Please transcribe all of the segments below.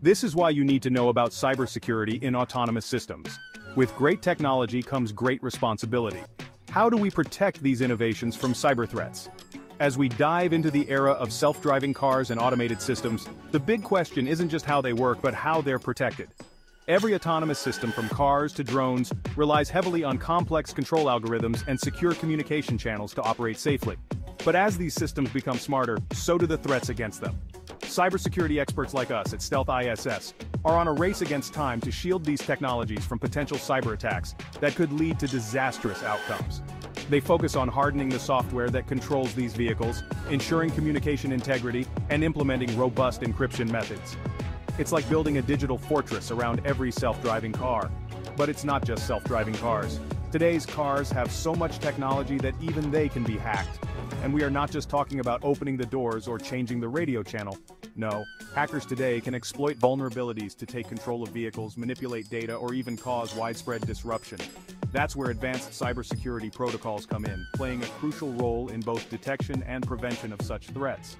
This is why you need to know about cybersecurity in autonomous systems. With great technology comes great responsibility. How do we protect these innovations from cyber threats? As we dive into the era of self-driving cars and automated systems, the big question isn't just how they work but how they're protected. Every autonomous system from cars to drones relies heavily on complex control algorithms and secure communication channels to operate safely. But as these systems become smarter, so do the threats against them. Cybersecurity experts like us at Stealth ISS are on a race against time to shield these technologies from potential cyber attacks that could lead to disastrous outcomes. They focus on hardening the software that controls these vehicles, ensuring communication integrity, and implementing robust encryption methods. It's like building a digital fortress around every self-driving car. But it's not just self-driving cars. Today's cars have so much technology that even they can be hacked. And we are not just talking about opening the doors or changing the radio channel. No, hackers today can exploit vulnerabilities to take control of vehicles, manipulate data, or even cause widespread disruption. That's where advanced cybersecurity protocols come in, playing a crucial role in both detection and prevention of such threats.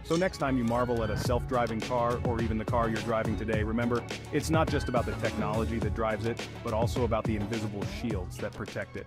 So next time you marvel at a self-driving car or even the car you're driving today, remember, it's not just about the technology that drives it, but also about the invisible shields that protect it.